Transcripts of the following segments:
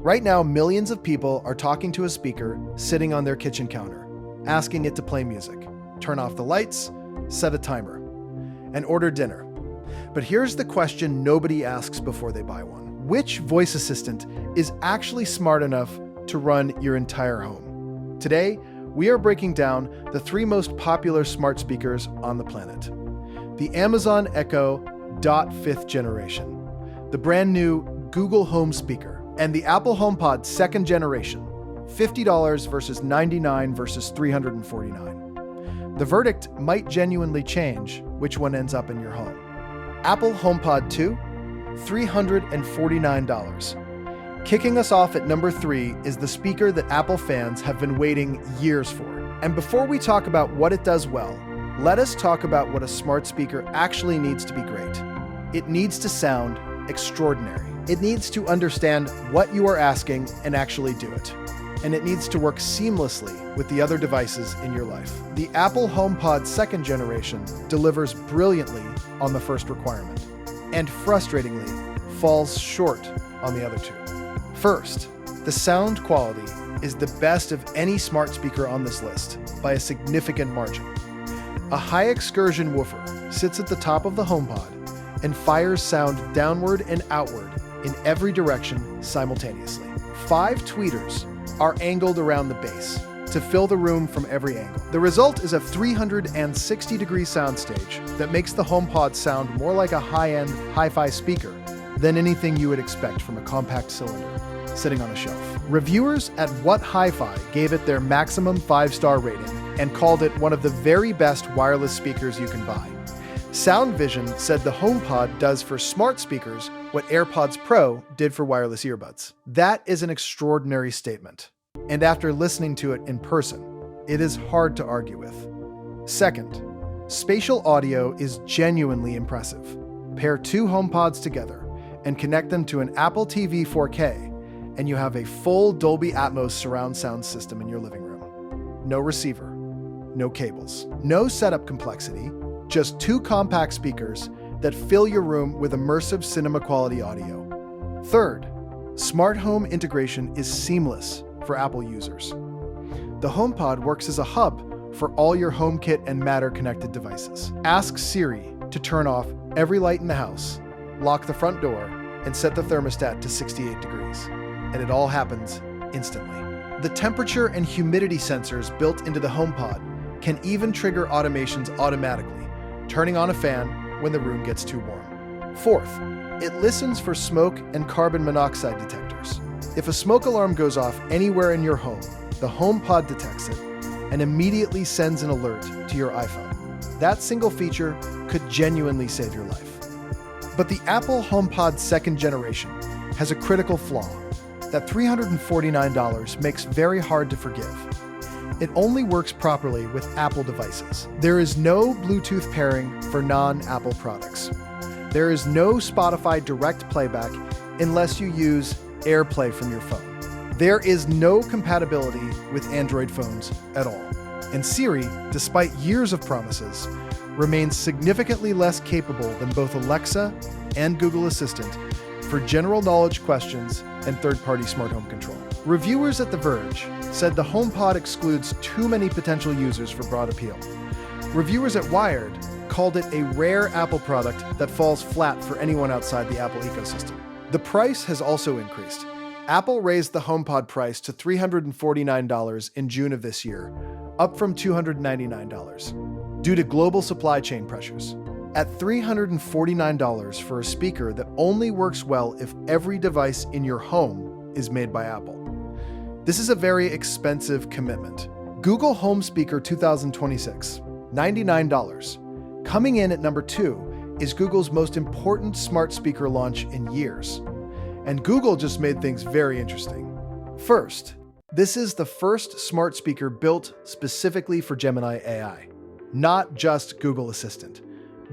Right now, millions of people are talking to a speaker sitting on their kitchen counter, asking it to play music, turn off the lights, set a timer, and order dinner. But here's the question nobody asks before they buy one. Which voice assistant is actually smart enough to run your entire home? Today, we are breaking down the 3 most popular smart speakers on the planet. The Amazon Echo Dot 5th generation, the brand new Google Home speaker, and the Apple HomePod 2nd generation, $50 versus $99 versus $349. The verdict might genuinely change which one ends up in your home. Apple HomePod 2, $349. Kicking us off at number 3 is the speaker that Apple fans have been waiting years for. And before we talk about what it does well, let us talk about what a smart speaker actually needs to be great. It needs to sound extraordinary. It needs to understand what you are asking and actually do it. And it needs to work seamlessly with the other devices in your life. The Apple HomePod 2nd generation delivers brilliantly on the first requirement, and frustratingly falls short on the other 2. First, the sound quality is the best of any smart speaker on this list by a significant margin. A high excursion woofer sits at the top of the HomePod and fires sound downward and outward in every direction simultaneously. 5 tweeters are angled around the base to fill the room from every angle. The result is a 360-degree soundstage that makes the HomePod sound more like a high-end hi-fi speaker than anything you would expect from a compact cylinder sitting on a shelf. Reviewers at What Hi-Fi gave it their maximum 5-star rating and called it one of the very best wireless speakers you can buy. Sound Vision said the HomePod does for smart speakers what AirPods Pro did for wireless earbuds. That is an extraordinary statement. And after listening to it in person, it is hard to argue with. Second, spatial audio is genuinely impressive. Pair 2 HomePods together and connect them to an Apple TV 4K, and you have a full Dolby Atmos surround sound system in your living room. No receiver, no cables, no setup complexity, just 2 compact speakers that fill your room with immersive cinema quality audio. Third, smart home integration is seamless for Apple users. The HomePod works as a hub for all your HomeKit and Matter connected devices. Ask Siri to turn off every light in the house, lock the front door, and set the thermostat to 68 degrees. And it all happens instantly. The temperature and humidity sensors built into the HomePod can even trigger automations automatically, turning on a fan when the room gets too warm. Fourth, it listens for smoke and carbon monoxide detectors. If a smoke alarm goes off anywhere in your home, the HomePod detects it and immediately sends an alert to your iPhone. That single feature could genuinely save your life. But the Apple HomePod 2nd generation has a critical flaw that $349 makes very hard to forgive. It only works properly with Apple devices. There is no Bluetooth pairing for non-Apple products. There is no Spotify direct playback unless you use AirPlay from your phone. There is no compatibility with Android phones at all. And Siri, despite years of promises, remains significantly less capable than both Alexa and Google Assistant for general knowledge questions and third-party smart home control. Reviewers at The Verge said the HomePod excludes too many potential users for broad appeal. Reviewers at Wired called it a rare Apple product that falls flat for anyone outside the Apple ecosystem. The price has also increased. Apple raised the HomePod price to $349 in June of this year, up from $299, due to global supply chain pressures. At $349 for a speaker that only works well if every device in your home is made by Apple. This is a very expensive commitment. Google Home Speaker 2026, $99. Coming in at number 2 is Google's most important smart speaker launch in years. And Google just made things very interesting. First, this is the first smart speaker built specifically for Gemini AI, not just Google Assistant.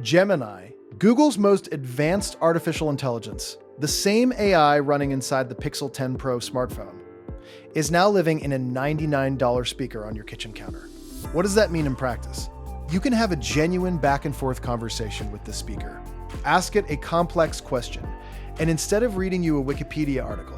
Gemini, Google's most advanced artificial intelligence, the same AI running inside the Pixel 10 Pro smartphone, is now living in a $99 speaker on your kitchen counter. What does that mean in practice? You can have a genuine back-and-forth conversation with the speaker. Ask it a complex question, and instead of reading you a Wikipedia article,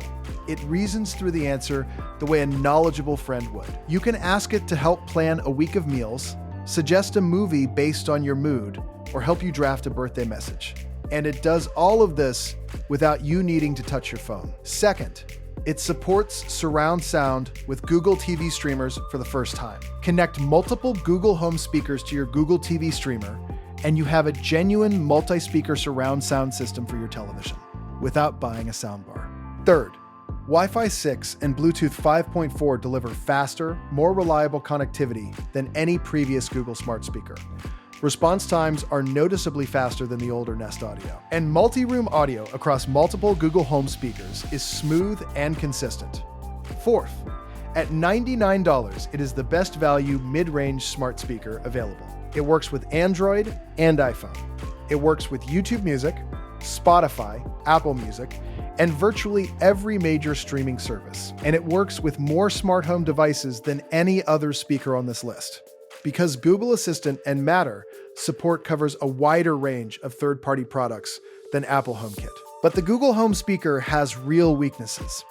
it reasons through the answer the way a knowledgeable friend would. You can ask it to help plan a week of meals, suggest a movie based on your mood, or help you draft a birthday message. And it does all of this without you needing to touch your phone. Second, it supports surround sound with Google TV streamers for the first time. Connect multiple Google Home speakers to your Google TV streamer, and you have a genuine multi-speaker surround sound system for your television without buying a soundbar. Third, Wi-Fi 6 and Bluetooth 5.4 deliver faster, more reliable connectivity than any previous Google smart speaker. Response times are noticeably faster than the older Nest Audio. And multi-room audio across multiple Google Home speakers is smooth and consistent. Fourth, at $99, it is the best value mid-range smart speaker available. It works with Android and iPhone. It works with YouTube Music, Spotify, Apple Music, and virtually every major streaming service. And it works with more smart home devices than any other speaker on this list. Because Google Assistant and Matter support covers a wider range of third-party products than Apple HomeKit. But the Google Home speaker has real weaknesses.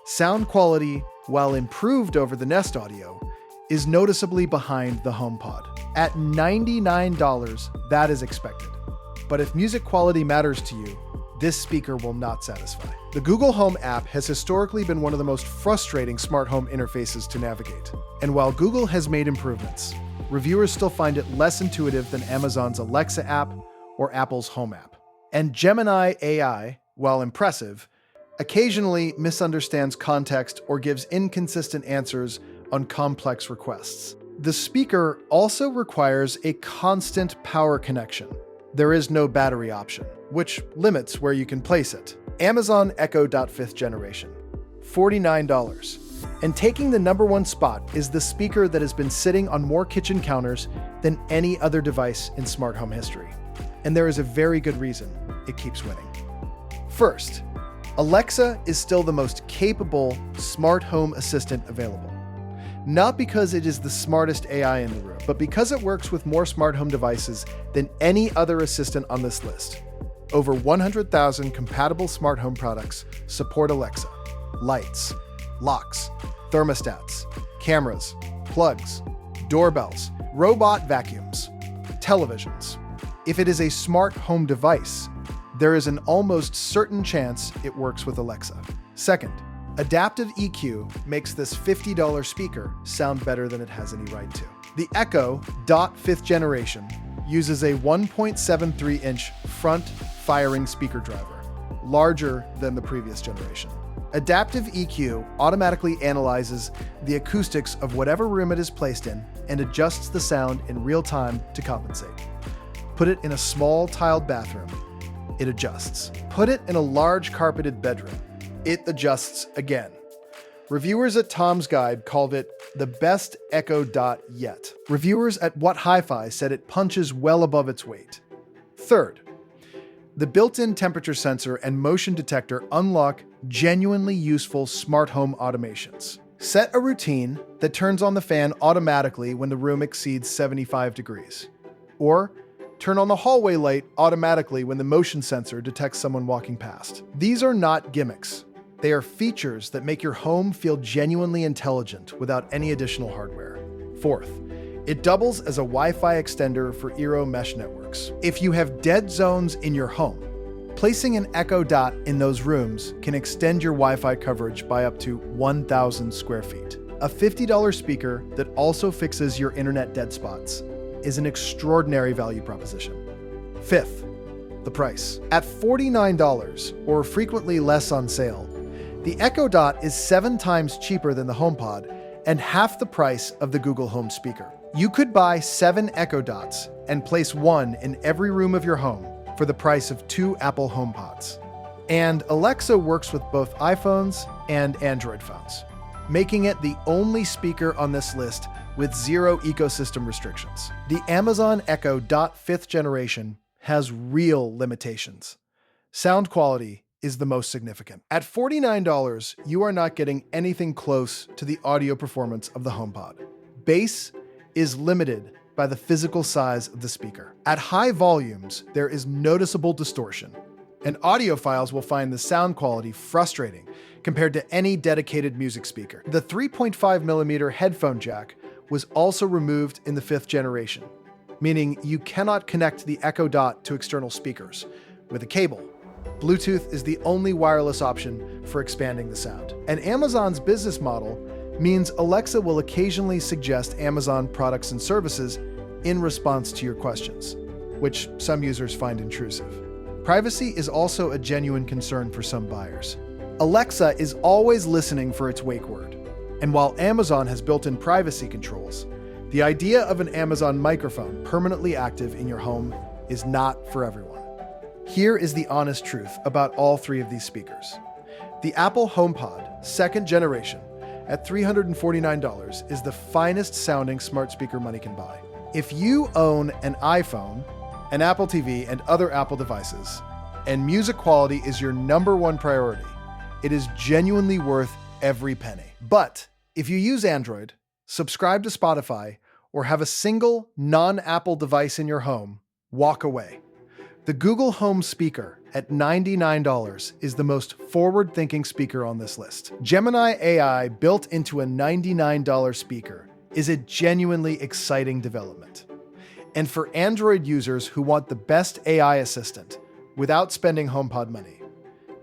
Sound quality, while improved over the Nest Audio, is noticeably behind the HomePod. At $99, that is expected. But if music quality matters to you, this speaker will not satisfy. The Google Home app has historically been one of the most frustrating smart home interfaces to navigate. And while Google has made improvements, reviewers still find it less intuitive than Amazon's Alexa app or Apple's Home app. And Gemini AI, while impressive, occasionally misunderstands context or gives inconsistent answers on complex requests. The speaker also requires a constant power connection. There is no battery option, which limits where you can place it. Amazon Echo Dot 5th generation, $49. And taking the #1 spot is the speaker that has been sitting on more kitchen counters than any other device in smart home history. And there is a very good reason it keeps winning. First, Alexa is still the most capable smart home assistant available. Not because it is the smartest AI in the room, but because it works with more smart home devices than any other assistant on this list. Over 100,000 compatible smart home products support Alexa. Lights, locks, thermostats, cameras, plugs, doorbells, robot vacuums, televisions. If it is a smart home device, there is an almost certain chance it works with Alexa. Second, adaptive EQ makes this $50 speaker sound better than it has any right to. The Echo Dot 5th generation uses a 1.73-inch front-firing speaker driver, larger than the previous generation. Adaptive EQ automatically analyzes the acoustics of whatever room it is placed in and adjusts the sound in real time to compensate. Put it in a small tiled bathroom, it adjusts. Put it in a large carpeted bedroom, it adjusts again. Reviewers at Tom's Guide called it the best Echo Dot yet. Reviewers at What Hi-Fi said it punches well above its weight. Third, the built-in temperature sensor and motion detector unlock genuinely useful smart home automations. Set a routine that turns on the fan automatically when the room exceeds 75 degrees. Or turn on the hallway light automatically when the motion sensor detects someone walking past. These are not gimmicks. They are features that make your home feel genuinely intelligent without any additional hardware. Fourth, it doubles as a Wi-Fi extender for Eero mesh networks. If you have dead zones in your home, placing an Echo Dot in those rooms can extend your Wi-Fi coverage by up to 1,000 square feet. A $50 speaker that also fixes your internet dead spots is an extraordinary value proposition. Fifth, the price. At $49, or frequently less on sale, the Echo Dot is 7 times cheaper than the HomePod and half the price of the Google Home speaker. You could buy 7 Echo Dots and place one in every room of your home for the price of 2 Apple HomePods. And Alexa works with both iPhones and Android phones, making it the only speaker on this list with 0 ecosystem restrictions. The Amazon Echo Dot 5th generation has real limitations. Sound quality is the most significant. At $49, you are not getting anything close to the audio performance of the HomePod. Bass is limited by the physical size of the speaker. At high volumes, there is noticeable distortion, and audiophiles will find the sound quality frustrating compared to any dedicated music speaker. The 3.5mm headphone jack was also removed in the 5th generation, meaning you cannot connect the Echo Dot to external speakers with a cable. Bluetooth is the only wireless option for expanding the sound. And Amazon's business model means Alexa will occasionally suggest Amazon products and services in response to your questions, which some users find intrusive. Privacy is also a genuine concern for some buyers. Alexa is always listening for its wake word, and while Amazon has built-in privacy controls, the idea of an Amazon microphone permanently active in your home is not for everyone. Here is the honest truth about all 3 of these speakers. The Apple HomePod 2nd generation at $349 is the finest sounding smart speaker money can buy. If you own an iPhone, an Apple TV, and other Apple devices, and music quality is your #1 priority, it is genuinely worth every penny. But if you use Android, subscribe to Spotify, or have a single non-Apple device in your home, walk away. The Google Home speaker at $99 is the most forward-thinking speaker on this list. Gemini AI built into a $99 speaker is a genuinely exciting development. And for Android users who want the best AI assistant without spending HomePod money,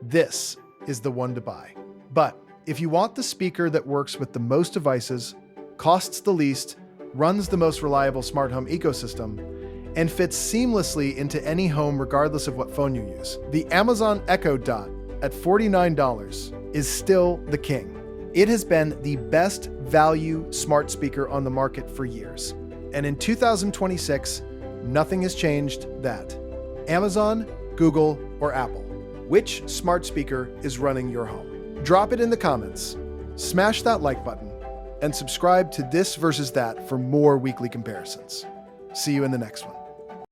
this is the one to buy. But if you want the speaker that works with the most devices, costs the least, runs the most reliable smart home ecosystem, and fits seamlessly into any home regardless of what phone you use, the Amazon Echo Dot at $49 is still the king. It has been the best value smart speaker on the market for years. And in 2026, nothing has changed that. Amazon, Google, or Apple, which smart speaker is running your home? Drop it in the comments, smash that like button, and subscribe to This versus That for more weekly comparisons. See you in the next one.